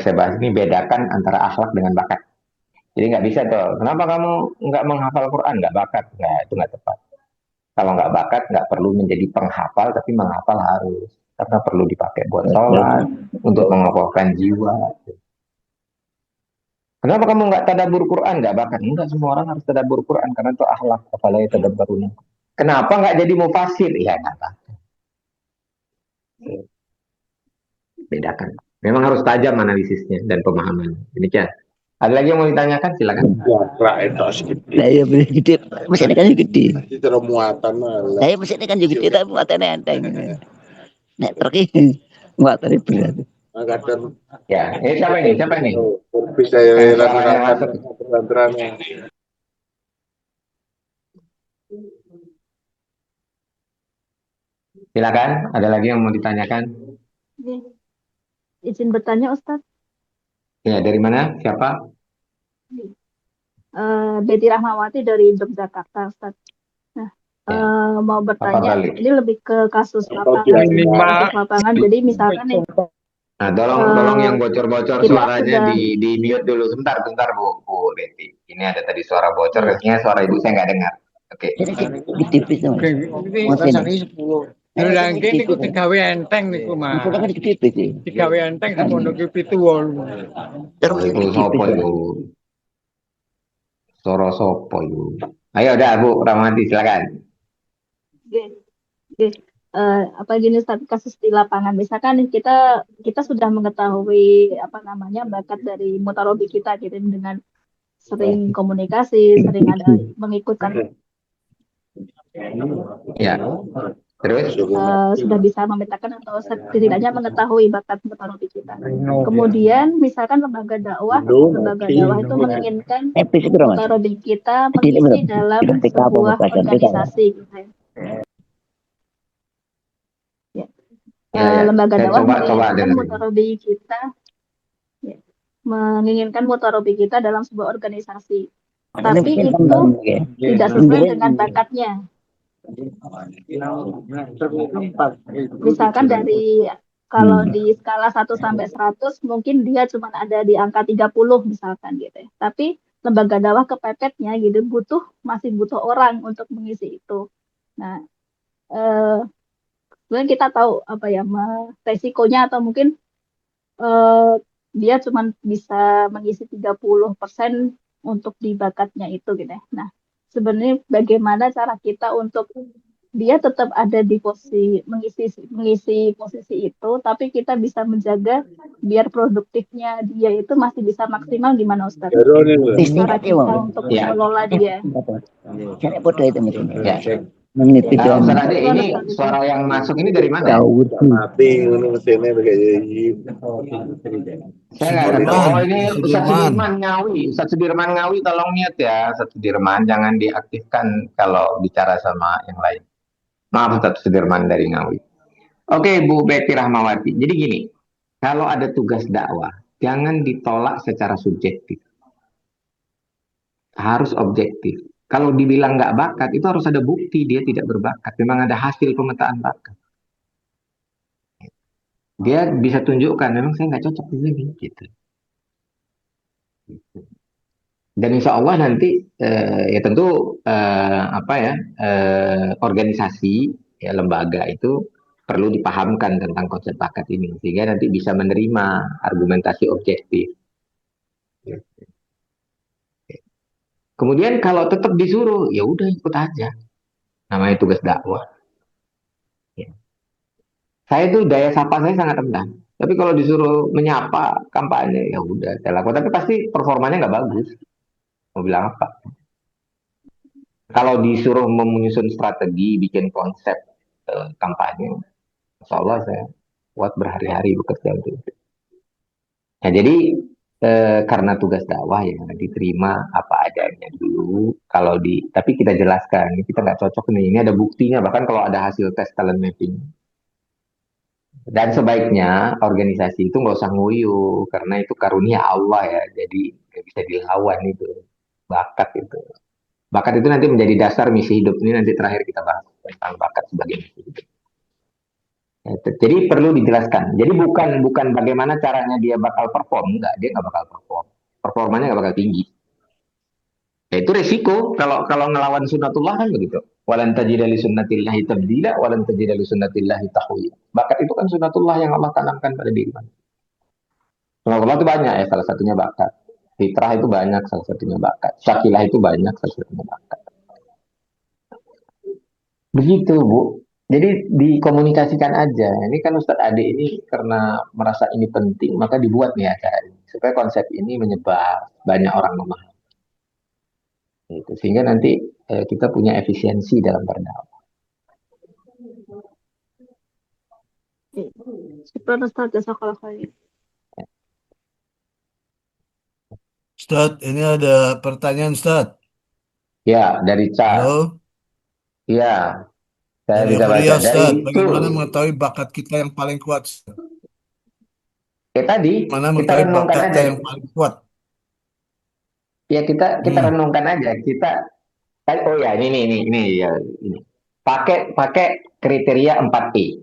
saya bahas ini bedakan antara akhlak dengan bakat. Jadi nggak bisa tuh. Kenapa kamu nggak menghafal Quran? Nggak bakat? Nggak, itu nggak tepat. Kalau nggak bakat, nggak perlu menjadi penghafal, tapi menghafal harus. Karena perlu dipakai buat sholat, untuk mengokohkan jiwa. Kenapa kamu nggak tadabur Quran? Nggak bakat. Enggak, semua orang harus tadabur Quran. Karena itu akhlak. Apalagi tadabburnya. Kenapa nggak jadi mufasir? Ya nggak apa. Bedakan. Memang harus tajam analisisnya dan pemahamannya. Demikian. Ada lagi yang mau ditanyakan? Silakan. Ya, itu sedikit. Lah ya bener gede. Mesinnya kan gede. Itu muatan lah. Lah ya mesinnya kan gede tapi muatannya enteng. Nek truk iki muatannya berat. Kadang Ya, ini siapa ini? Siapa ini? bisa Yang suaranya masuk. rata-ratanya. Silakan. Ada lagi yang mau ditanyakan? Izin bertanya, Ustadz. Ya, dari mana? Siapa? Betty Rahmawati dari Yogyakarta, Ustadz. Nah, Ya. mau Apa bertanya, kali? ini lebih ke kasus lapangan. Kasus lapangan. Jadi misalkan nih, Nah, tolong yang bocor-bocor kita suaranya sudah di mute dulu. Sebentar, Bu Betty. Ini ada tadi suara bocor. Iya. Kayaknya suara ibu saya nggak dengar. Oke. Gede pisan. Rasane 10. Lah nggih niku digawe enteng niku, Mas. Maksudnya kan gede pisan. Digawe enteng semono ki 7-8. Terus Ibu sopo itu? Suara sopo itu? Ayo, udah Bu Rahmati, silakan. Oke. Apa gini, Ustadz, kasus di lapangan. Misalkan nih, kita sudah mengetahui apa namanya bakat dari mutarobi kita gitu dengan sering komunikasi, sering ada mengikutkan, Ya. Terus? sudah bisa memetakan atau setidaknya mengetahui bakat mutarobi kita. Kemudian misalkan lembaga dakwah itu menginginkan mutarobi kita mengisi dalam sebuah organisasi gitu ya. Lembaga dakwah menginginkan mutarobi kita dalam sebuah organisasi, tapi itu tidak sesuai dengan bakatnya. Misalkan kalau di skala 1 sampai 100 mungkin dia cuma ada di angka 30 misalkan gitu ya. Tapi lembaga dakwah kepepetnya gitu masih butuh orang untuk mengisi itu. Nah, sebenarnya kita tahu apa ya resikonya, atau mungkin dia cuma bisa mengisi 30% untuk di bakatnya itu gitu ya. Nah, sebenarnya bagaimana cara kita untuk dia tetap ada di posisi mengisi posisi itu, tapi kita bisa menjaga biar produktifnya dia itu masih bisa maksimal, gimana Ustaz? Cara kita untuk mengelola dia. Cara bodoh itu Ya. Meniti Ustaz Ade, ini suara yang masuk ini dari mana? Mati ngono mesinnya kayak Saya nggak tahu. Oh, ini Ustaz Sudirman Ngawi. Ustaz Sudirman Ngawi, tolong niat ya. Ustaz Sudirman, jangan diaktifkan kalau bicara sama yang lain. Maaf, Ustaz Sudirman dari Ngawi. Oke, Bu Betty Rahmawati. Jadi gini, kalau ada tugas dakwah, jangan ditolak secara subjektif. Harus objektif. Kalau dibilang nggak bakat, itu harus ada bukti dia tidak berbakat. Memang ada hasil pemetaan bakat. Dia bisa tunjukkan, memang saya nggak cocok di sini, gitu. Dan insya Allah nanti ya tentu organisasi ya lembaga itu perlu dipahamkan tentang konsep bakat ini sehingga nanti bisa menerima argumentasi objektif. Kemudian kalau tetap disuruh ya udah ikut aja, namanya tugas dakwah. Ya. Saya tuh daya sapa saya sangat rendah, tapi kalau disuruh menyapa kampanye ya udah saya lakukan, tapi pasti performanya nggak bagus. Mau bilang apa? Kalau disuruh menyusun strategi, bikin konsep kampanye, insya Allah saya kuat berhari-hari bekerja untuk itu. Nah, jadi karena tugas dakwah ya diterima apa adanya dulu. Tapi kita jelaskan, kita nggak cocok nih. Ini ada buktinya, bahkan kalau ada hasil tes talent mapping. Dan sebaiknya organisasi itu nggak usah nguyuh, karena itu karunia Allah ya. Jadi nggak bisa dilawan itu bakat itu. Bakat itu nanti menjadi dasar misi hidup. Ini nanti terakhir kita bahas tentang bakat sebagai misi hidup. Jadi perlu dijelaskan. Jadi bukan bagaimana caranya dia bakal perform, enggak, dia nggak bakal perform. Performanya nggak bakal tinggi. Ya, itu resiko kalau ngelawan sunnatullah kan begitu. Walan tajida li sunnatillahi tabdila, walan tajida li sunnatillahi tahwila. Bakat itu kan sunnatullah yang Allah tanamkan pada diri manusia. Sunnatullah itu banyak ya, salah satunya bakat. Fitrah itu banyak, salah satunya bakat. Syakilah itu banyak, salah satunya bakat. Begitu, Bu. Jadi dikomunikasikan aja. Ini kan Ustadz Ade ini karena merasa ini penting, maka dibuat nih acara ini. Supaya konsep ini menyebar, banyak orang memahami. Gitu. Sehingga nanti kita punya efisiensi dalam berdakwah. Syukur Ustaz, jazakallah khair. Ustaz, ini ada pertanyaan Ustaz. Ya, dari Ca. Halo, Ya, saya dari bisa baca. Huria Dari Ustaz. itu, Bagaimana mengetahui bakat kita yang paling kuat, Ustaz? tadi Mana kita mengetahui renungkan bakat kita aja. yang paling kuat? Ya kita Hmm. renungkan aja. Oh ya, ini ya ini. Pakai kriteria 4P.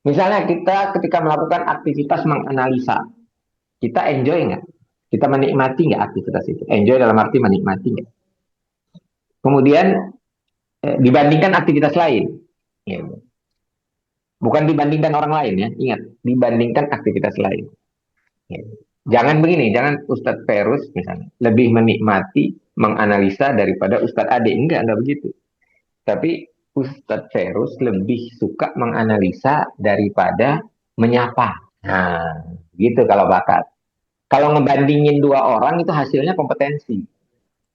Misalnya kita ketika melakukan aktivitas menganalisa, kita enjoy nggak? Kita menikmati nggak aktivitas itu? Enjoy dalam arti menikmati nggak? Kemudian dibandingkan aktivitas lain, ya. Bukan dibandingkan orang lain ya, ingat, dibandingkan aktivitas lain. Ya. Jangan begini, jangan Ustadz Ferus misalnya lebih menikmati menganalisa daripada Ustadz Ade, enggak begitu. Tapi Ustadz Ferus lebih suka menganalisa daripada menyapa. Nah, gitu kalau bakat. Kalau ngebandingin dua orang itu hasilnya kompetensi.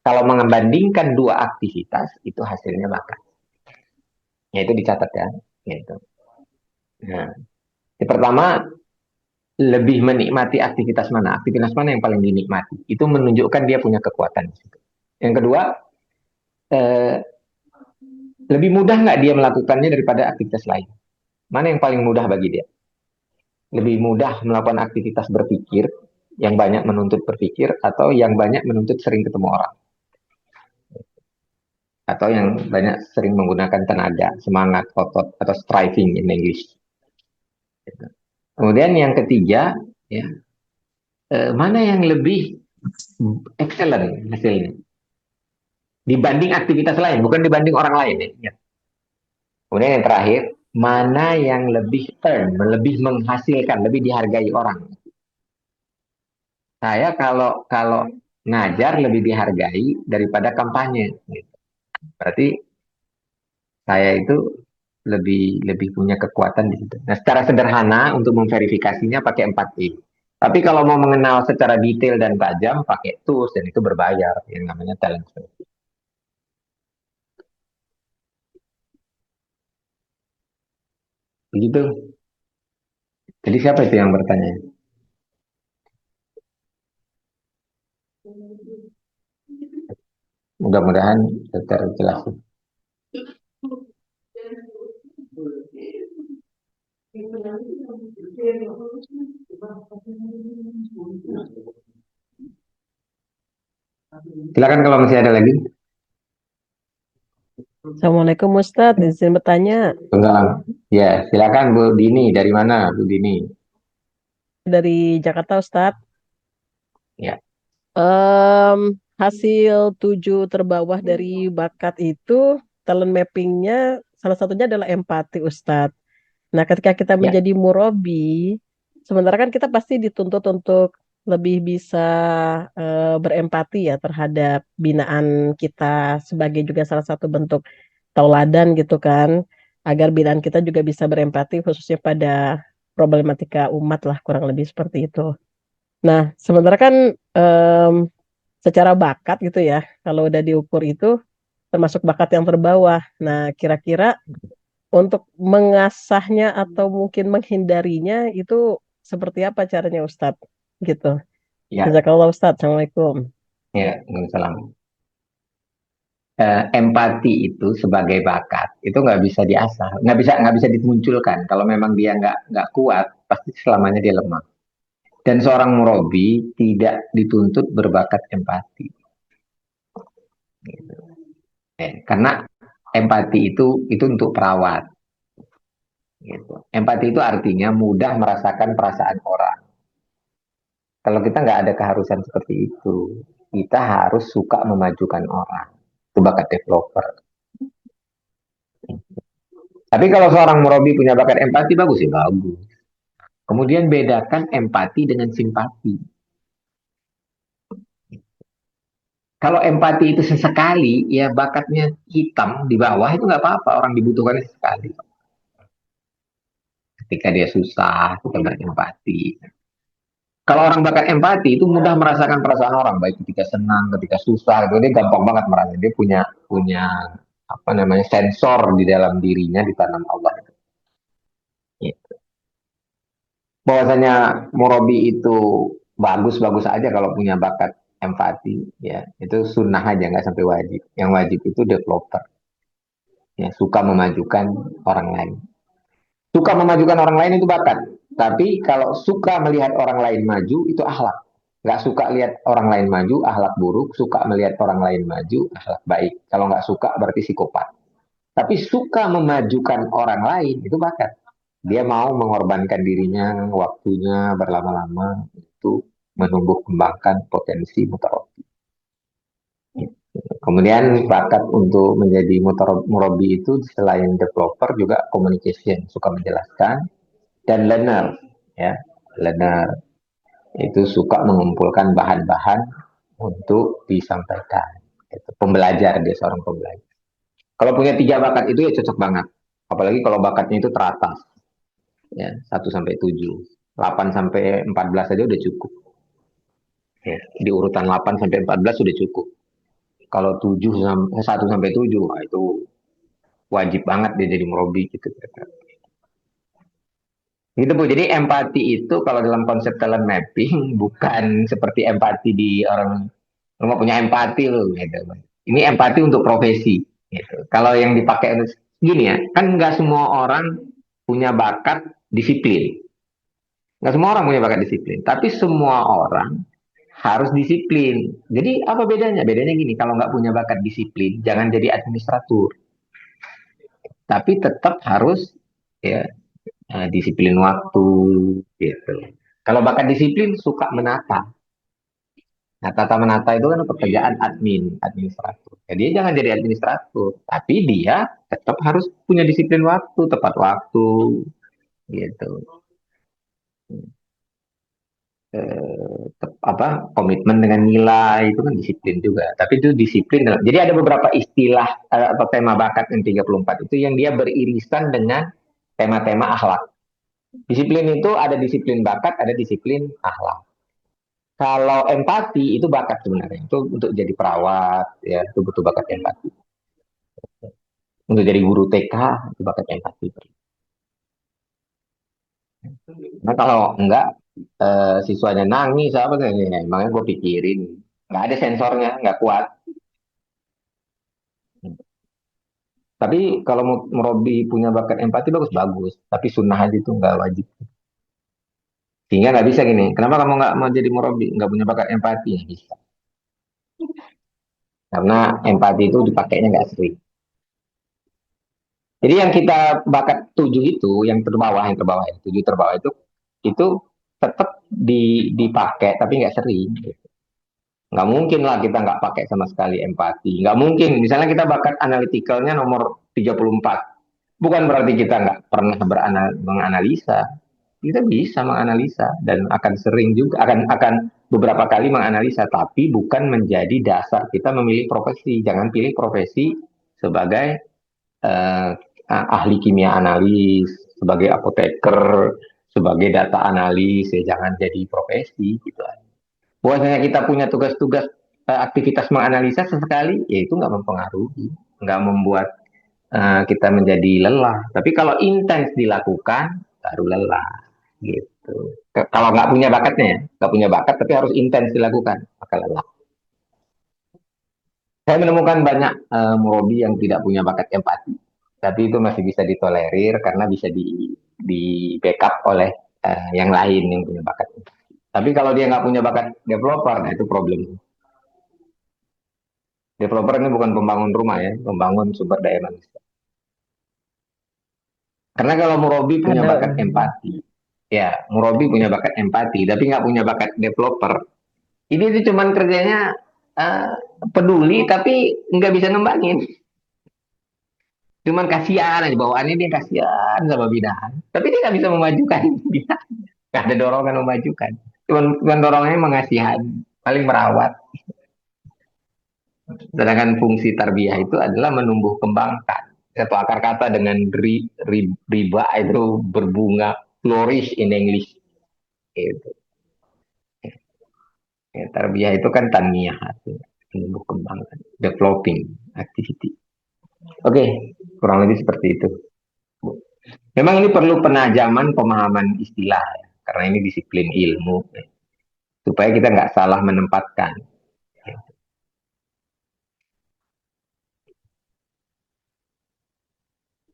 Kalau membandingkan dua aktivitas itu hasilnya bakat. Ya itu dicatat ya. Gitu. Nah, yang pertama lebih menikmati aktivitas mana yang paling dinikmati. Itu menunjukkan dia punya kekuatan di situ. Yang kedua, eh, lebih mudah nggak dia melakukannya daripada aktivitas lain? Mana yang paling mudah bagi dia? Lebih mudah melakukan aktivitas berpikir yang banyak menuntut berpikir atau yang banyak menuntut sering ketemu orang? Atau yang banyak sering menggunakan tenaga, semangat, otot, atau striving in English. Kemudian yang ketiga, ya, mana yang lebih excellent hasilnya dibanding aktivitas lain, bukan dibanding orang lain. Ya. Kemudian yang terakhir, mana yang lebih earn, lebih menghasilkan, lebih dihargai orang. Saya kalau kalau ngajar lebih dihargai daripada kampanye. Gitu. Berarti saya itu lebih lebih punya kekuatan di situ. Nah, secara sederhana untuk memverifikasinya pakai 4P. Tapi kalau mau mengenal secara detail dan tajam pakai tools dan itu berbayar yang namanya talent search. Begitu. Jadi siapa itu yang bertanya? Mudah-mudahan terjelas. Silakan kalau masih ada lagi. Assalamualaikum Ustadz, izin bertanya Tunggal. Ya, silakan Bu Dini. Dari mana Bu Dini? dari Jakarta Ustadz. Ya. Hasil 7 terbawah dari bakat itu talent mappingnya salah satunya adalah empati Ustadz. Nah ketika kita Ya. menjadi murabi, sementara kan kita pasti dituntut untuk lebih bisa berempati ya terhadap binaan kita sebagai juga salah satu bentuk tauladan gitu kan, agar binaan kita juga bisa berempati khususnya pada problematika umat lah kurang lebih seperti itu. Nah, sementara kan secara bakat gitu ya, kalau udah diukur itu termasuk bakat yang terbawah. Nah, kira-kira untuk mengasahnya atau mungkin menghindarinya itu seperti apa caranya Ustadz? Gitu. Ya. Jazakallah Ustadz. Assalamualaikum. Ya, Waalaikumsalam. Empati itu sebagai bakat itu nggak bisa diasah, nggak bisa dimunculkan. Kalau memang dia nggak kuat, pasti selamanya dia lemah. Dan seorang murabi tidak dituntut berbakat empati, karena empati itu untuk perawat. Gitu. Empati itu artinya mudah merasakan perasaan orang. Kalau kita nggak ada keharusan seperti itu, kita harus suka memajukan orang. Itu bakat developer. Tapi kalau seorang murabi punya bakat empati, bagus sih, bagus. Kemudian bedakan empati dengan simpati. Kalau empati itu sesekali, ya bakatnya hitam di bawah itu nggak apa-apa. Orang dibutuhkan sekali. Ketika dia susah, kita berempati. Kalau orang bakat empati itu mudah merasakan perasaan orang, baik ketika senang, ketika susah, itu dia gampang banget merasa. Dia punya punya apa namanya sensor di dalam dirinya ditanam Allah. Gitu. Bahwasanya murabi itu bagus-bagus aja kalau punya bakat empati, ya itu sunnah aja nggak sampai wajib. Yang wajib itu developer, ya suka memajukan orang lain. Suka memajukan orang lain itu bakat. Tapi kalau suka melihat orang lain maju itu akhlak. Nggak suka lihat orang lain maju, akhlak buruk. Suka melihat orang lain maju, akhlak baik. Kalau nggak suka berarti psikopat. Tapi suka memajukan orang lain itu bakat. Dia mau mengorbankan dirinya, waktunya berlama-lama itu menumbuh kembangkan potensi mutarobi. Kemudian bakat untuk menjadi murabi itu selain developer juga communication, suka menjelaskan, dan learner, ya learner itu suka mengumpulkan bahan-bahan untuk disampaikan. Itu pembelajar, dia seorang pembelajar. Kalau punya 3 bakat itu ya cocok banget. Apalagi kalau bakatnya itu teratas, ya 1 sampai 7, 8 sampai 14 saja udah cukup. Ya, di urutan 8 sampai 14 sudah cukup. Kalau 1 sampai 7, wah, itu wajib banget dia jadi murabi gitu. Gitu Bu, jadi empati itu kalau dalam konsep talent mapping bukan seperti empati di orang rumah punya empati loh gitu. Ini empati untuk profesi gitu. Kalau yang dipakai untuk gini ya, kan nggak semua orang punya bakat disiplin. Nggak semua orang punya bakat disiplin, tapi semua orang harus disiplin. Jadi apa bedanya? Bedanya gini, kalau nggak punya bakat disiplin, jangan jadi administratur, tapi tetap harus ya disiplin waktu gitu. Kalau bakat disiplin suka menata. Nah, tata menata itu kan pekerjaan administrator. Jadi dia jangan jadi administrator, tapi dia tetap harus punya disiplin waktu, tepat waktu gitu. Komitmen dengan nilai itu kan disiplin juga. Tapi itu disiplin. Jadi ada beberapa istilah atau tema bakat yang 34 itu yang dia beririsan dengan tema-tema akhlak. Disiplin itu ada disiplin bakat, ada disiplin akhlak. Kalau empati itu bakat sebenarnya. Itu untuk jadi perawat, ya itu butuh bakat empati. Untuk jadi guru TK itu bakat empati. Nah kalau enggak siswanya nangis apa sih? Ya, emangnya gue pikirin. Nggak ada sensornya, nggak kuat. Tapi kalau Robi punya bakat empati bagus-bagus. Tapi sunnah aja itu nggak wajib. Sehingga nggak bisa gini. Kenapa kamu nggak mau jadi murabi? Nggak punya bakat empati? Ya, bisa. Karena empati itu dipakainya nggak sering. Jadi yang kita bakat 7 itu, yang terbawah ya, 7 terbawah itu tetap dipakai tapi nggak sering. Nggak mungkin lah kita nggak pakai sama sekali empati. Nggak mungkin. Misalnya kita bakat analitikalnya nomor 34. Bukan berarti kita nggak pernah menganalisa. Kita bisa menganalisa dan akan sering juga akan beberapa kali menganalisa, tapi bukan menjadi dasar kita memilih profesi. Jangan pilih profesi sebagai eh, ahli kimia analis, sebagai apoteker, sebagai data analis, ya jangan jadi profesi gitu. Bahwasanya kita punya tugas-tugas aktivitas menganalisa sesekali, ya itu nggak mempengaruhi, nggak membuat kita menjadi lelah. Tapi kalau intens dilakukan, baru lelah. Gitu. Kalau nggak punya bakatnya, ya, nggak punya bakat, tapi harus intens dilakukan, maka lelah. Saya menemukan banyak murabi yang tidak punya bakat empati, tapi itu masih bisa ditolerir karena bisa di backup oleh yang lain yang punya bakat. Tapi kalau dia nggak punya bakat developer, nah itu problem. Developer ini bukan pembangun rumah ya, pembangun sumber daya manusia. Karena kalau Murabi punya Ada. bakat empati, ya Murabi punya bakat empati, tapi nggak punya bakat developer. Ini tuh cuman kerjanya eh, peduli, tapi nggak bisa ngembangin. Cuman kasihan aja bawaannya, dia kasihan sama bidan. Tapi dia nggak bisa memajukan bidan. Nggak ada dorongan memajukan. Cuman dorongannya mengasihan, paling merawat. Sedangkan fungsi tarbiyah itu adalah menumbuh kembangkan. Satu akar kata dengan riba itu berbunga, flourish in English. Gitu. Ya, tarbiyah itu kan tanmiyah, artinya menumbuh kembangkan, developing activity. Oke, kurang lebih seperti itu. Memang ini perlu penajaman pemahaman istilah, ya, karena ini disiplin ilmu, ya, supaya kita nggak salah menempatkan.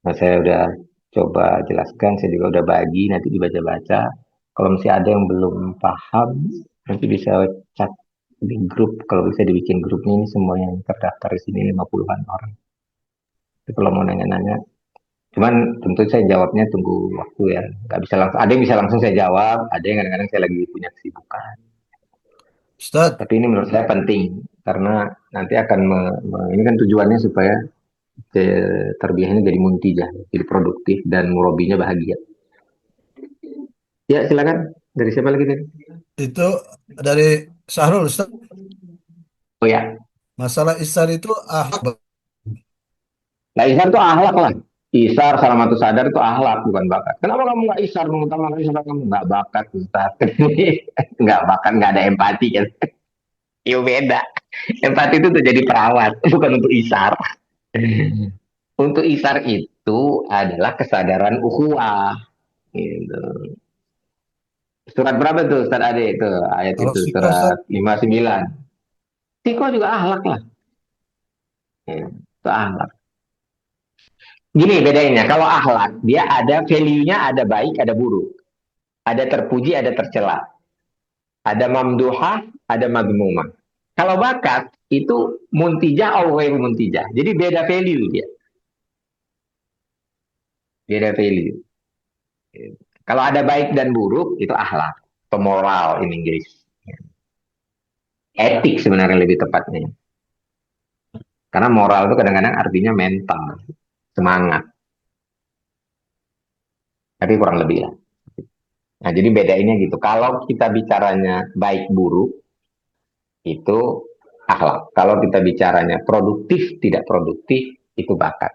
Nah, saya udah coba jelaskan, saya juga udah bagi, nanti dibaca-baca. Kalau masih ada yang belum paham, nanti bisa chat di grup. Kalau bisa dibikin grupnya, ini semua yang terdaftar di sini 50-an orang. Jadi kalau mau nanya-nanya, cuman tentu saya jawabnya tunggu waktu ya. Nggak bisa langsung, ada yang bisa langsung saya jawab, ada yang kadang-kadang saya lagi punya kesibukan. Ustadz, Tapi ini menurut saya penting, karena nanti akan, ini kan tujuannya supaya terbiahnya jadi muntijah, jadi produktif dan murabinya bahagia. Ya, silakan. Dari siapa lagi tadi? itu dari Sahrul, Ustadz. Oh ya, Masalah ihsan itu akhlak. nah isar itu akhlak lah. Isar, salamatu sadar itu akhlak, bukan bakat. Kenapa kamu nggak isar mengutamakan isar kamu? Nggak bakat, Ustaz. Nggak bakat, nggak ada empati kan. Iya beda. Empati itu tuh jadi perawat, bukan untuk isar. Untuk isar itu adalah kesadaran ukhuwah. Gitu. Surat berapa tuh Ustaz Ade itu? Ayat Kalau itu siko, surat Ustadz, 59. Tiko juga akhlak lah. Ya, itu akhlak. Gini bedainnya, kalau akhlak dia ada value-nya, ada baik, ada buruk, ada terpuji, ada tercela, ada mamduhah, ada madmumah. Kalau bakat itu muntijah atau muntijah. Jadi beda value dia, beda value. Kalau ada baik dan buruk itu akhlak, atau moral in Inggris. Etik sebenarnya lebih tepatnya. Karena moral itu kadang-kadang artinya mental, semangat. Tapi kurang lebih lah. Nah, jadi bedainnya gitu. Kalau kita bicaranya baik buruk, itu akhlak. Kalau kita bicaranya produktif, tidak produktif, itu bakat.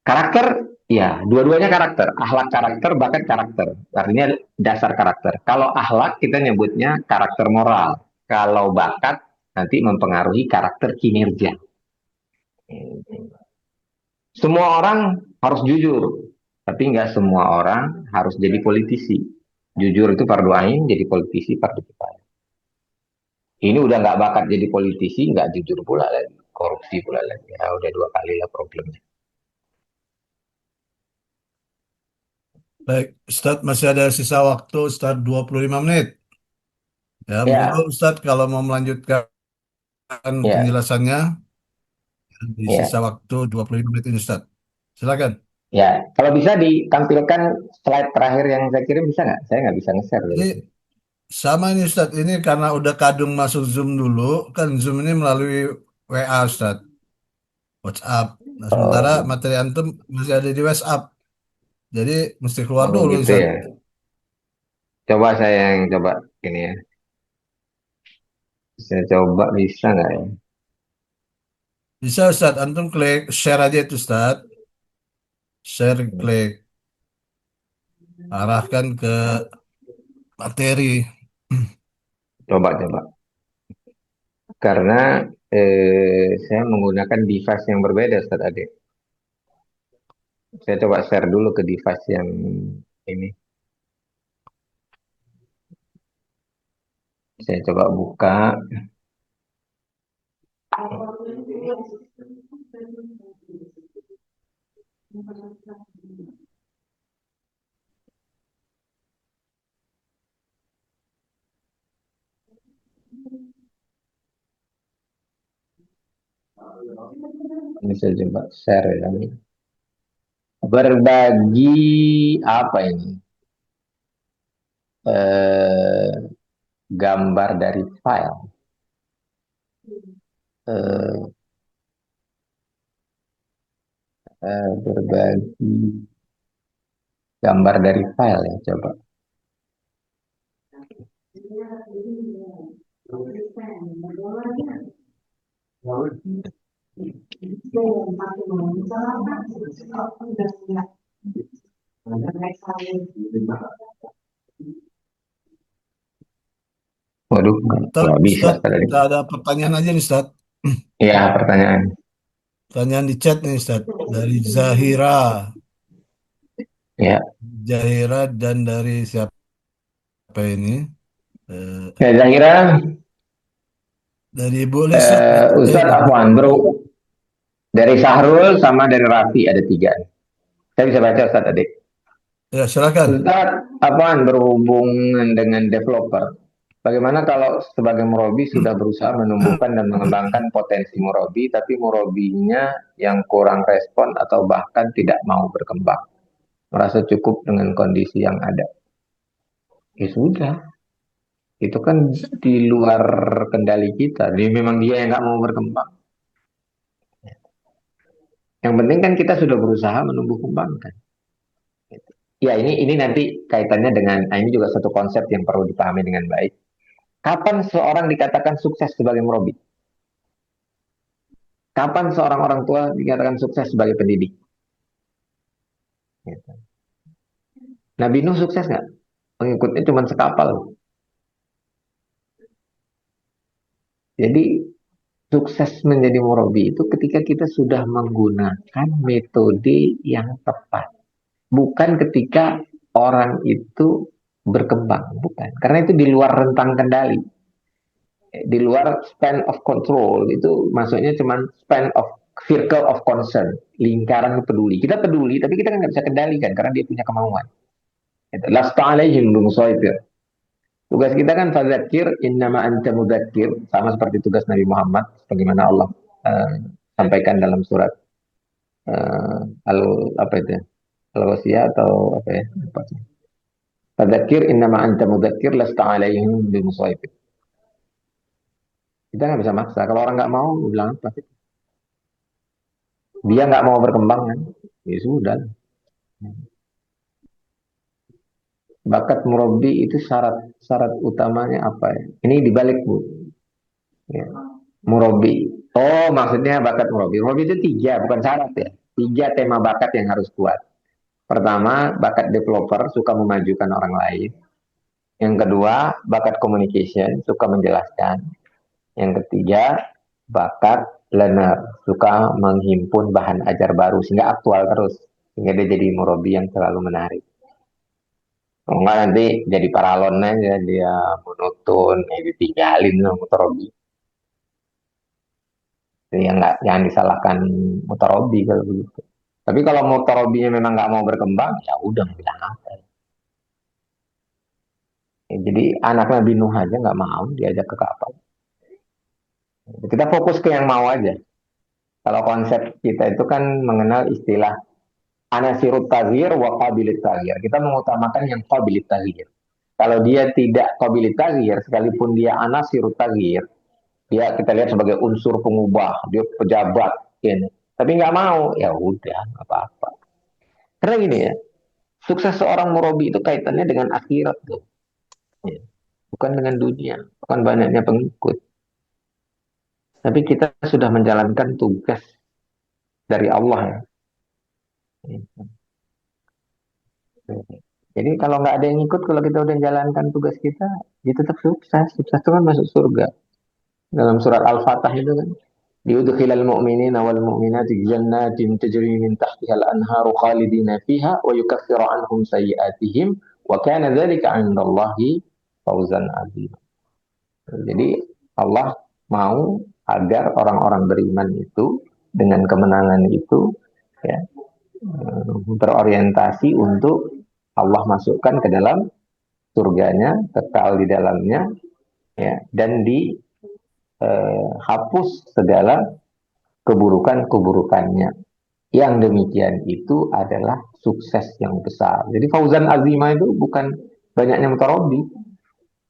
Karakter, ya, dua-duanya karakter. Akhlak karakter, bakat karakter. Artinya dasar karakter. Kalau akhlak, kita nyebutnya karakter moral. Kalau bakat, nanti mempengaruhi karakter kinerja. Semua orang harus jujur, tapi nggak semua orang harus jadi politisi. Jujur itu fardu ain, jadi politisi fardu kifayah. Ini udah nggak bakat jadi politisi, nggak jujur pula lagi, korupsi pula lagi. Ya udah dua kali lah problemnya. baik, Ustadz masih ada sisa waktu, Ustadz 25 menit. Ya, monggo Ya, Ustadz kalau mau melanjutkan ya, penjelasannya di sisa ya, waktu 25 menit ini, Ustadz. Silakan. ya. Kalau bisa ditampilkan slide terakhir yang saya kirim bisa nggak? Saya nggak bisa nge-share dari Ini sini. sama ini Ustadz, ini karena udah kadung masuk Zoom dulu, kan Zoom ini melalui WA Ustadz, WhatsApp. Nah, sementara Oh, materi antum masih ada di WhatsApp. Jadi mesti keluar oh dulu gitu Ustadz. ya. Coba saya yang coba ini ya. Saya coba bisa nggak ya? Bisa Ustadz, antum klik share aja itu Ustadz. Share, klik, arahkan ke materi. Coba. Karena saya menggunakan device yang berbeda, Ustaz Ade. Saya coba share dulu ke device yang ini. Saya coba buka. Ini saya coba share ya. berbagi apa ini? Eh, Gambar dari file. Eh, Berbagi gambar dari file ya, coba. Waduh, nggak bisa Ustadz, tadi. kita ada pertanyaan aja nih Ustadz. Ya, pertanyaan. Pertanyaan di chat nih Ustadz. Dari Zahira. Ya, Zahira dan dari siapa ini? Eh, saya kira dari Bu Lisa. Ustadz Dari Afwan, bro, dari Sahrul sama dari Raffi ada 3. Saya bisa baca Ustadz tadi. Ya, silakan. Ustadz Afwan berhubungan dengan developer. Bagaimana kalau sebagai murabi sudah berusaha menumbuhkan dan mengembangkan potensi murabi, tapi murabinya yang kurang respon atau bahkan tidak mau berkembang, merasa cukup dengan kondisi yang ada. Ya sudah, itu kan di luar kendali kita. Jadi memang dia yang nggak mau berkembang. Yang penting kan kita sudah berusaha menumbuh kembangkan. Ya ini nanti kaitannya dengan, nah ini juga satu konsep yang perlu dipahami dengan baik. Kapan seorang dikatakan sukses sebagai murabi? Kapan seorang orang tua dikatakan sukses sebagai pendidik? Gitu. Nabi Nuh sukses nggak? Pengikutnya cuma sekapal. Jadi sukses menjadi murabi itu ketika kita sudah menggunakan metode yang tepat. Bukan ketika orang itu berkembang. Bukan. Karena itu di luar rentang kendali. Di luar span of control. Itu maksudnya cuma span of circle of concern. Lingkaran peduli. Kita peduli, tapi kita kan nggak bisa kendalikan karena dia punya kemauan. Lasta alaihim bimusaitir. Tugas kita kan fadzakir innama anta mudzakir, sama seperti tugas Nabi Muhammad bagaimana Allah sampaikan dalam surat al apa itu ya? Al-Wasiyah atau apa ya? Fadzakir innama anta mudzakir lasta alaihim bimusaitir. Kita nggak bisa maksa. Kalau orang nggak mau, bilang apa sih? Dia nggak mau berkembang kan? Ya sudah. Bakat murabi itu syarat utamanya apa ya? Ini dibalik Bu. Ya. Murabi. Oh, maksudnya bakat murabi. Murabi itu 3, bukan syarat ya. 3 tema bakat yang harus kuat. Pertama, bakat developer, suka memajukan orang lain. Yang kedua, bakat communication, suka menjelaskan. Yang ketiga, bakat learner, suka menghimpun bahan ajar baru sehingga aktual terus. Sehingga dia jadi murabi yang selalu menarik. Kalau enggak nanti jadi paralon aja, dia monoton, ditinggalin sama murabi. Ya nggak, jangan disalahkan mutarobi kalau begitu. Tapi kalau mutarobinya memang nggak mau berkembang, ya udah nggak bilang apa. Ya, jadi anak Nabi Nuh aja nggak mau diajak ke kapal. Kita fokus ke yang mau aja. Kalau konsep kita itu kan mengenal istilah anasirut taghyir wa qabilit taghyir. Kita mengutamakan yang qabilit taghyir. Kalau dia tidak qabilit taghyir, sekalipun dia anasirut taghyir, dia kita lihat sebagai unsur pengubah, dia pejabat, ini. Tapi nggak mau, ya udah, nggak apa-apa. Karena gini ya, sukses seorang murabi itu kaitannya dengan akhirat tuh. Ya. Bukan dengan dunia, bukan banyaknya pengikut. Tapi kita sudah menjalankan tugas dari Allah ya. Jadi kalau nggak ada yang ikut, kalau kita udah menjalankan tugas kita, dia tetap sukses. Sukses itu kan masuk surga. Dalam surat Al-Fatah itu kan. Liudkhilal mu'minina wal mu'minati jannatin tajri min tahtihal anharu khalidina fiha wa yukaffiru anhum sayyi'atihim wa kana dzalika 'indallahi fawzan 'azim. Jadi Allah mau agar orang-orang beriman itu dengan kemenangan itu ya berorientasi untuk Allah masukkan ke dalam surganya, kekal di dalamnya ya, dan dihapus segala keburukan-keburukannya. Yang demikian itu adalah sukses yang besar. Jadi Fauzan Azimah itu bukan banyaknya mutarobi,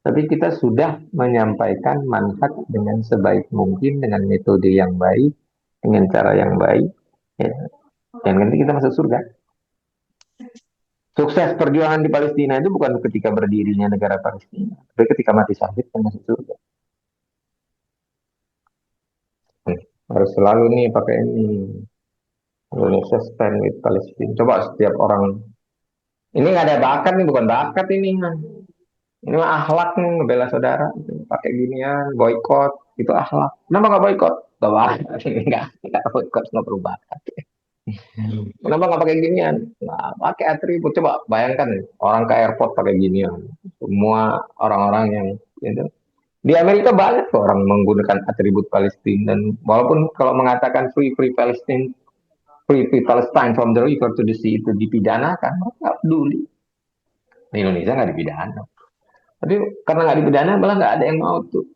tapi kita sudah menyampaikan manhaj dengan sebaik mungkin, dengan metode yang baik, dengan cara yang baik, ya. Dan nanti kita masuk surga. Sukses perjuangan di Palestina itu bukan ketika berdirinya negara Palestina, tapi ketika mati syahid dan masuk surga. Harus selalu nih pakai ini. Indonesia stand with Palestine. Coba setiap orang, ini nggak ada bakat nih, bukan bakat ini. Ini mah akhlak nih, ngebela saudara. Pakai ginian, boykot, itu akhlak. Kenapa nggak boykot? Gak bakat, nggak boykot, nggak perlu bakat. Kenapa nggak pakai ginian? Nah, pakai atribut. Coba bayangkan nih, orang ke airport pakai ginian. Semua orang-orang yang gitu. Di Amerika banyak kok orang menggunakan atribut Palestina, dan walaupun kalau mengatakan free Palestine, free Palestine from the river to the sea itu dipidanakan, mereka nggak peduli. Di Indonesia nggak dipidana. Tapi karena nggak dipidana, malah nggak ada yang mau tuh.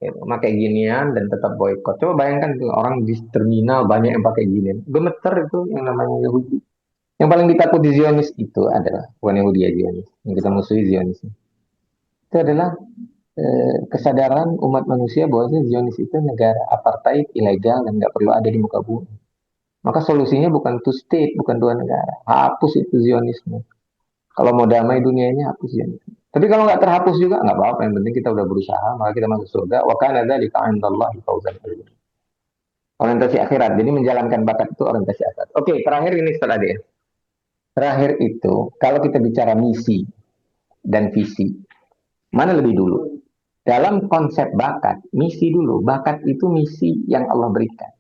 Gitu, pakai ginian dan tetap boykot. Coba bayangkan tuh orang di terminal banyak yang pakai ginian. Gemeter itu yang namanya Yahudi. Yang paling ditakuti Zionis itu adalah bukan Yahudi ya, Zionis. Yang kita musuhi Zionis. Itu adalah kesadaran umat manusia bahwa Zionis itu negara apartheid, ilegal, dan nggak perlu ada di muka bumi. Maka solusinya bukan two state, bukan dua negara. Hapus itu Zionisme. Kalau mau damai dunianya, hapus Zionisme. Tapi kalau nggak terhapus juga, nggak apa-apa. Yang penting kita udah berusaha, maka kita masuk surga. Wa kana dzalika 'indallahi fawzan 'azima. Orientasi akhirat. Jadi menjalankan bakat itu orientasi akhirat. Oke, terakhir ini setelah dia. Terakhir itu, kalau kita bicara misi dan visi, mana lebih dulu? Dalam konsep bakat, misi dulu. Bakat itu misi yang Allah berikan.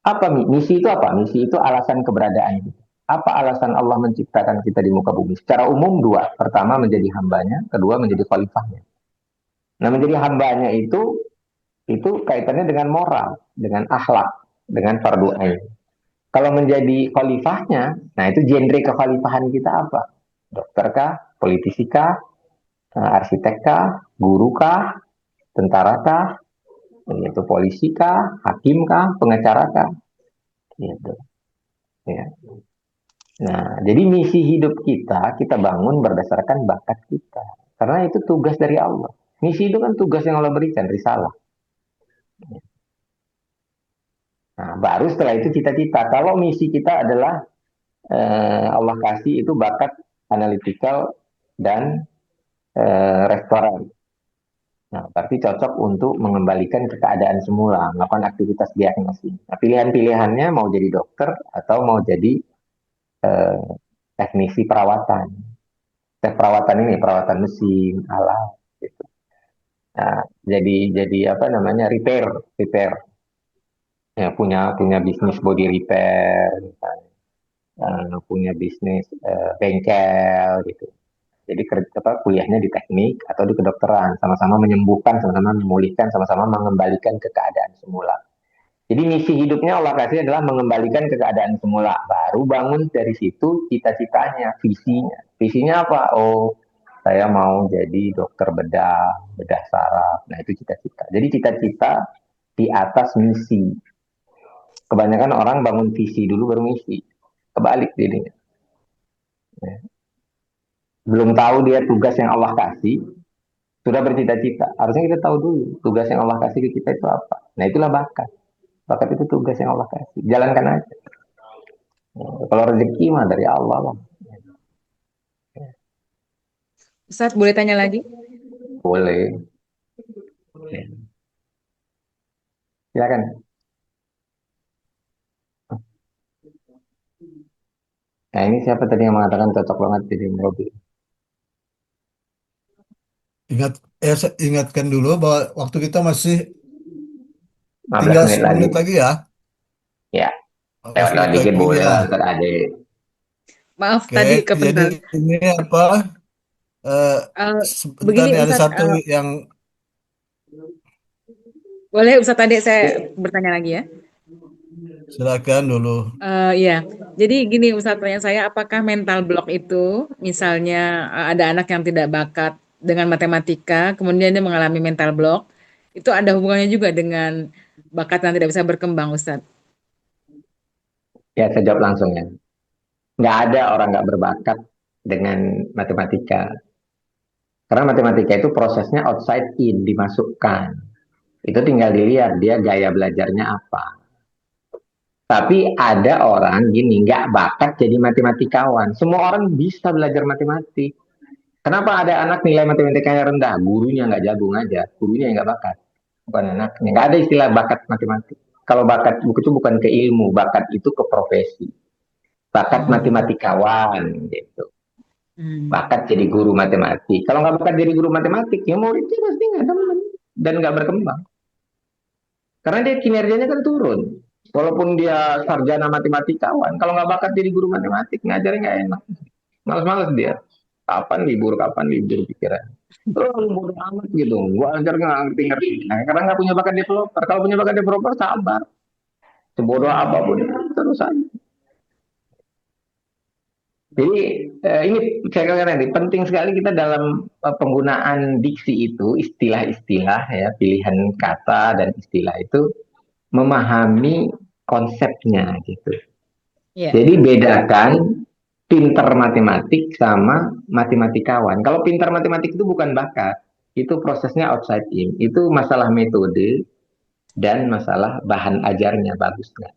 Apa misi itu apa? Misi itu alasan keberadaan. Apa alasan Allah menciptakan kita di muka bumi? Secara umum dua. Pertama menjadi hambanya, kedua menjadi khalifahnya. Nah, menjadi hambanya itu kaitannya dengan moral, dengan akhlak, dengan fardu ain. Kalau menjadi khalifahnya, nah itu genre kekhalifahan kita apa? Dokter kah? Politisi kah? Arsitek kah? Guru kah? Tentara kah? Yaitu polisi kah? Hakim kah? Pengacara kah? Gitu. Ya. Nah, jadi misi hidup kita bangun berdasarkan bakat kita. Karena itu tugas dari Allah. Misi itu kan tugas yang Allah berikan, risalah. Nah, baru setelah itu cita-cita. Kalau misi kita adalah Allah kasih itu bakat analytical dan restoran. Nah, berarti cocok untuk mengembalikan ke keadaan semula, melakukan aktivitas diagnosis. Nah, pilihan-pilihannya mau jadi dokter atau mau jadi teknisi perawatan. Perawatan ini perawatan mesin, alat, gitu. Nah, jadi apa namanya repair. Ya, punya bisnis body repair, misalnya. Punya bisnis bengkel, gitu. Jadi kuliahnya di teknik atau di kedokteran, sama-sama menyembuhkan, sama-sama memulihkan, sama-sama mengembalikan ke keadaan semula. Jadi misi hidupnya Allah kasih adalah mengembalikan ke keadaan semula. Baru bangun dari situ cita-citanya, visinya. Visinya apa? Oh, saya mau jadi dokter bedah saraf. Nah, itu cita-cita. Jadi cita-cita di atas misi. Kebanyakan orang bangun visi dulu baru misi. Kebalik jadinya. Belum tahu dia tugas yang Allah kasih, sudah bercita-cita. Harusnya kita tahu dulu tugas yang Allah kasih ke kita itu apa. Nah, itulah bakat. Bakat itu tugas yang Allah kasih. Jalankan aja. Kalau rezeki mah dari Allah lah. Ustadz, boleh tanya lagi? Boleh. Silakan. Nah, ini siapa tadi yang mengatakan cocok banget jadi Robi? Saya ingatkan dulu bahwa waktu kita masih 15 tinggal menit 10 lagi. menit lagi ya. Ya, Masih lewat dikit baik boleh ya. lah, Ustaz Ade. Maaf Oke, tadi jadi kepental. ini apa? Sebentar Begini nih, ada Ustadz, satu yang boleh Ustadz Ade saya bertanya lagi ya? silakan dulu. Iya, jadi gini Ustadz, pertanyaan saya, apakah mental block itu, misalnya ada anak yang tidak bakat dengan matematika, kemudian dia mengalami mental block, itu ada hubungannya juga dengan bakat yang tidak bisa berkembang, Ustadz? Ya, saya jawab langsung ya. Nggak ada orang nggak berbakat dengan matematika. Karena matematika itu prosesnya outside in, dimasukkan. Itu tinggal dilihat dia gaya belajarnya apa. Tapi ada orang gini, nggak bakat jadi matematikawan. Semua orang bisa belajar matematik. Kenapa ada anak nilai matematikanya rendah? Gurunya nggak jago ngajar, gurunya yang nggak bakat. Bukan anaknya. Nggak ada istilah bakat matematik. Kalau bakat itu bukan ke ilmu, bakat itu ke profesi. Bakat matematikawan gitu. Bakat jadi guru matematik. Kalau nggak bakat jadi guru matematik, ya muridnya pasti nggak teman dan nggak berkembang. Karena dia kinerjanya kan turun. Walaupun dia sarjana matematikawan, kalau nggak bakat jadi guru matematik, ngajarnya nggak enak. Males-males dia. Kapan libur pikiran. Oh, bodo amat gitu. Gua ajar nggak ngerti-ngerti. Nah, karena nggak punya bakat developer. Kalau punya bakat developer, sabar. Sebodoh apapun, terus aja. Jadi ini saya katakan tadi penting sekali kita dalam penggunaan diksi itu istilah-istilah ya pilihan kata dan istilah itu memahami konsepnya gitu. Iya. Jadi bedakan pinter matematik sama matematikawan. Kalau pinter matematik itu bukan bakat, itu prosesnya outside in. Itu masalah metode dan masalah bahan ajarnya bagus nggak.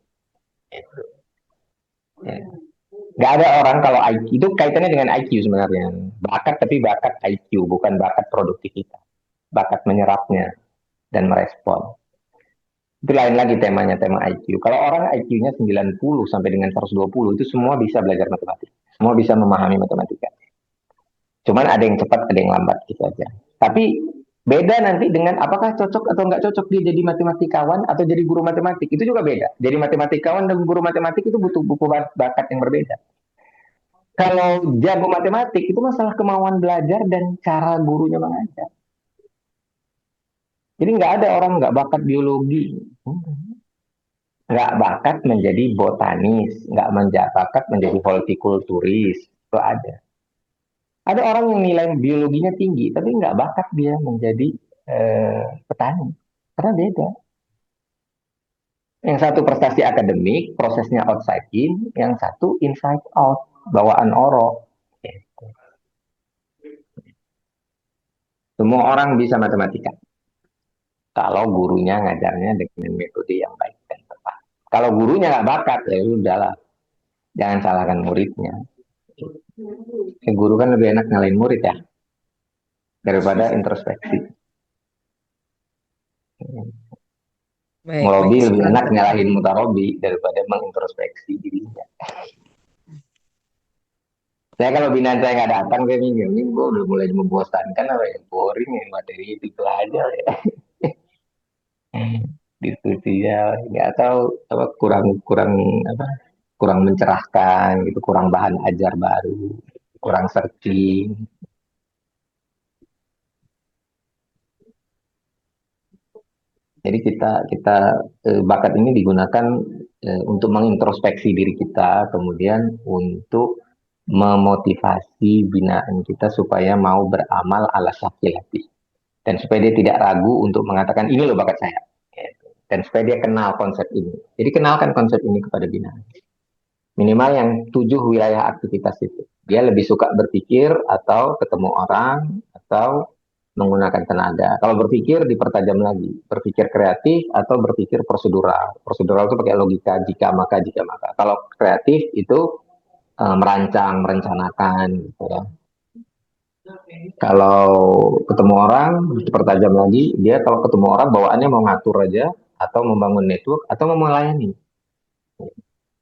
Ya. Nggak ada orang kalau IQ itu kaitannya dengan IQ sebenarnya. Bakat tapi bakat IQ bukan bakat produktivitas. Bakat menyerapnya dan merespon. Itu lain lagi temanya, tema IQ. Kalau orang IQ-nya 90 sampai dengan 120 itu semua bisa belajar matematika. Semua bisa memahami matematika. Cuman ada yang cepat, ada yang lambat gitu aja. Tapi beda nanti dengan apakah cocok atau nggak cocok dia jadi matematikawan atau jadi guru matematik. Itu juga beda. Jadi matematikawan dan guru matematik itu butuh buku bakat yang berbeda. Kalau jago matematik itu masalah kemauan belajar dan cara gurunya mengajar. Jadi nggak ada orang nggak bakat biologi, nggak bakat menjadi botanis, nggak bakat menjadi hortikulturis, itu ada. Ada orang yang nilai biologinya tinggi, tapi nggak bakat dia menjadi petani, karena beda. Yang satu prestasi akademik, prosesnya outside in, yang satu inside out, bawaan oro. Semua orang bisa matematika. Kalau gurunya ngajarnya dengan metode yang baik dan tepat. Kalau gurunya nggak bakat, ya udahlah. Jangan salahkan muridnya. Guru kan lebih enak nyalain murid ya, daripada introspeksi. Baik, Murobi lebih baik. enak nyalahin mutarobi daripada mengintrospeksi dirinya. Saya kalau binaan saya nggak datang kayak ini gue udah mulai membosankan apa ya, boring ya materi itu aja ya. Diskusinya nggak tahu apa kurang kurang apa kurang mencerahkan gitu, kurang bahan ajar baru, kurang searching. Jadi kita bakat ini digunakan untuk mengintrospeksi diri kita, kemudian untuk memotivasi binaan kita supaya mau beramal ala syakilati. Dan supaya dia tidak ragu untuk mengatakan ini loh bakat saya. Gitu. Dan supaya dia kenal konsep ini. Jadi kenalkan konsep ini kepada binaan. Minimal yang 7 wilayah aktivitas itu. Dia lebih suka berpikir atau ketemu orang atau menggunakan tenaga. Kalau berpikir dipertajam lagi. Berpikir kreatif atau berpikir prosedural. Prosedural itu pakai logika jika maka jika maka. Kalau kreatif itu merancang, merencanakan gitu ya. Kalau ketemu orang dipertajam lagi, dia kalau ketemu orang bawaannya mau ngatur aja atau membangun network atau mau melayani.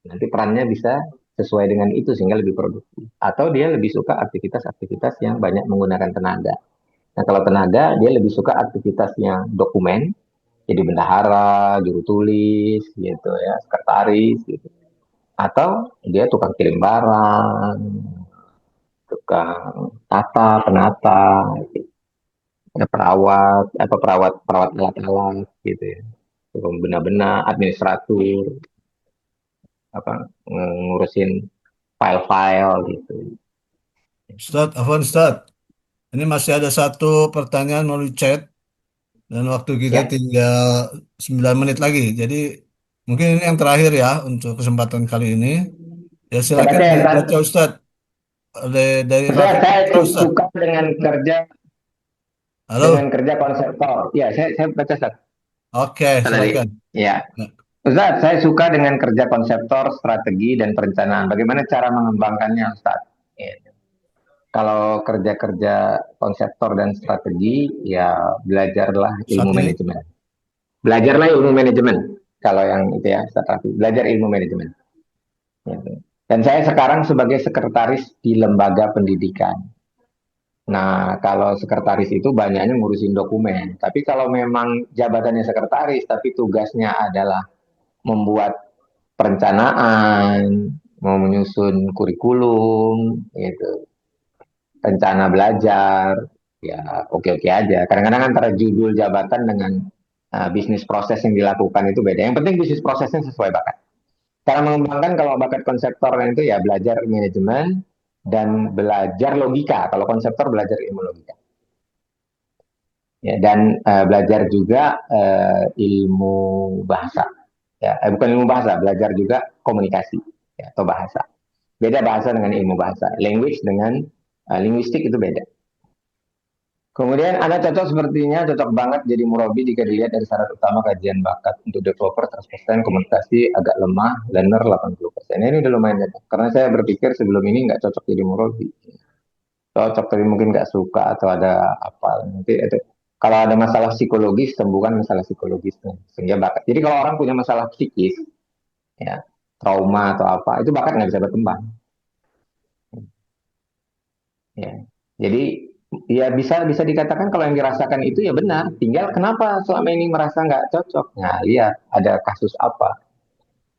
Nanti perannya bisa sesuai dengan itu sehingga lebih produktif. Atau dia lebih suka aktivitas-aktivitas yang banyak menggunakan tenaga. Nah, kalau tenaga, dia lebih suka aktivitas yang dokumen, jadi bendahara, juru tulis, gitu ya, sekretaris, gitu. Atau dia tukang kirim barang, tukang tata, penata, gitu. Ya, perawat, apa perawat alat-alat, gitu ya. Tukang benar-benar administratur, apa ngurusin file-file gitu. Ustadz, ini masih ada satu pertanyaan melalui chat dan waktu kita Ya, tinggal 9 menit lagi. Jadi Mungkin ini yang terakhir ya untuk kesempatan kali ini. Ya Saya silakan baca ya, Ustaz. dibaca Ustadz. Dari Ustaz, Raffi saya Putra, itu Ustadz. suka dengan Halo? kerja konseptor. Ya, saya baca, Ustaz. Oke, Tadi. silakan. Ya. Ya. Ustaz, saya suka dengan kerja konseptor, strategi, dan perencanaan. Bagaimana cara mengembangkannya, Ustaz? Ya. Kalau kerja-kerja konseptor dan strategi, ya belajarlah ilmu Saat ini? manajemen. Belajarlah ilmu manajemen. Kalau yang itu ya, Ustaz Raffi. Belajar ilmu manajemen. Ya. Dan saya sekarang sebagai sekretaris di lembaga pendidikan. Nah, kalau sekretaris itu banyaknya ngurusin dokumen. Tapi kalau memang jabatannya sekretaris, tapi tugasnya adalah membuat perencanaan, mau menyusun kurikulum, gitu, rencana belajar, ya oke-oke aja. Kadang-kadang antara judul jabatan dengan bisnis proses yang dilakukan itu beda. Yang penting bisnis prosesnya sesuai bakat. Cara mengembangkan kalau bakat konseptor itu ya belajar manajemen dan belajar logika. Kalau konseptor belajar ilmu logika. Ya, dan belajar juga ilmu bahasa. Ya, bukan ilmu bahasa, belajar juga komunikasi ya, atau bahasa. Beda bahasa dengan ilmu bahasa. Language dengan linguistik itu beda. Kemudian Anda cocok sepertinya cocok banget jadi murabi jika dilihat dari syarat utama kajian bakat untuk developer 100%, komunikasi agak lemah, learner 80%. Ini udah lumayan cocok. Karena saya berpikir sebelum ini nggak cocok jadi murabi. Cocok tapi mungkin nggak suka atau ada apa. Nanti itu kalau ada masalah psikologis, sembuhkan masalah psikologisnya. Sehingga bakat. Jadi kalau orang punya masalah psikis, ya, trauma atau apa, itu bakat nggak bisa berkembang. Ya. Jadi ya bisa bisa dikatakan kalau yang dirasakan itu ya benar. Tinggal kenapa selama ini merasa nggak cocok? Nah, lihat ada kasus apa?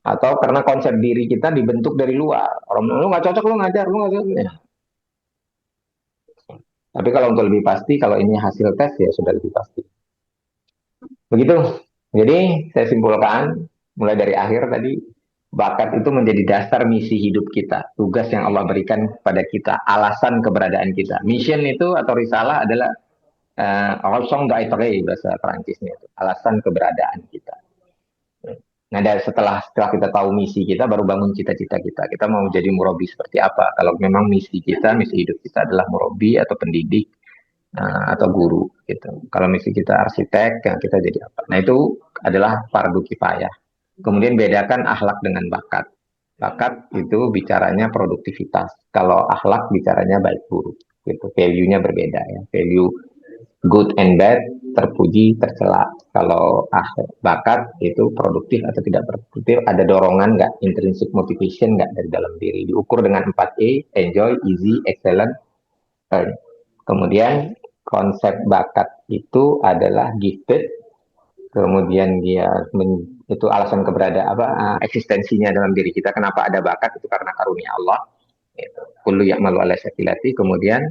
Atau karena konsep diri kita dibentuk dari luar. Orang lu nggak cocok, lu ngajar, lu nggak cocok. Ya. Tapi kalau untuk lebih pasti, kalau ini hasil tes ya sudah lebih pasti. Begitu. Jadi saya simpulkan mulai dari akhir tadi, bakat itu menjadi dasar misi hidup kita, tugas yang Allah berikan kepada kita, alasan keberadaan kita. Mission itu atau risalah adalah raison d'être bahasa Perancisnya itu, alasan keberadaan kita. Nah, setelah kita tahu misi kita, baru bangun cita-cita kita. Kita mau jadi murabi seperti apa? Kalau memang misi kita, misi hidup kita adalah murabi atau pendidik, atau guru gitu. Kalau misi kita arsitek, ya kita jadi apa? Nah, itu adalah fardu kifayah. Kemudian bedakan akhlak dengan bakat. Bakat itu bicaranya produktivitas. Kalau akhlak bicaranya baik buruk. Gitu. Value-nya berbeda ya. Value good and bad, terpuji, tercela. Kalau bakat itu produktif atau tidak produktif, ada dorongan nggak, intrinsic motivation nggak dari dalam diri. Diukur dengan 4E, enjoy, easy, excellent, earn. Kemudian konsep bakat itu adalah gifted, kemudian dia itu alasan keberadaan eksistensinya dalam diri kita. Kenapa ada bakat itu karena karunia Allah. Kullu ya'malu ala syakilati. Kemudian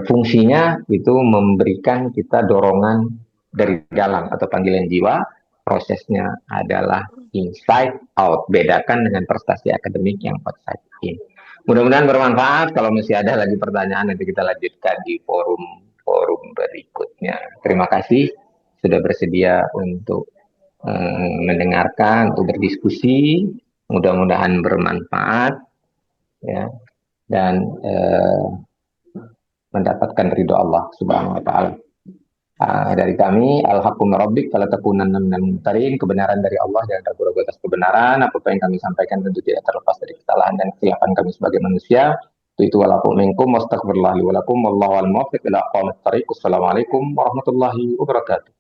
fungsinya itu memberikan kita dorongan dari dalam atau panggilan jiwa. Prosesnya adalah inside out. Bedakan dengan prestasi akademik yang outside in. Mudah-mudahan bermanfaat. Kalau masih ada lagi pertanyaan, nanti kita lanjutkan di forum berikutnya. Terima kasih sudah bersedia untuk mendengarkan, untuk berdiskusi. Mudah-mudahan bermanfaat, ya, dan mendapatkan ridho Allah Subhanahu Wa Taala. Dari kami, al-haqqu min rabbik fala takunanna minal mumtarin. Kebenaran dari Allah, jangan ragu-ragu atas kebenaran. Apa yang kami sampaikan tentu tidak terlepas dari kesalahan dan kesilapan kami sebagai manusia. Itu walakum minkum wastaghfirullah li walakum wallahu al-muwaffiq ila aqwamit thariq. Wassalamualaikum warahmatullahi wabarakatuh.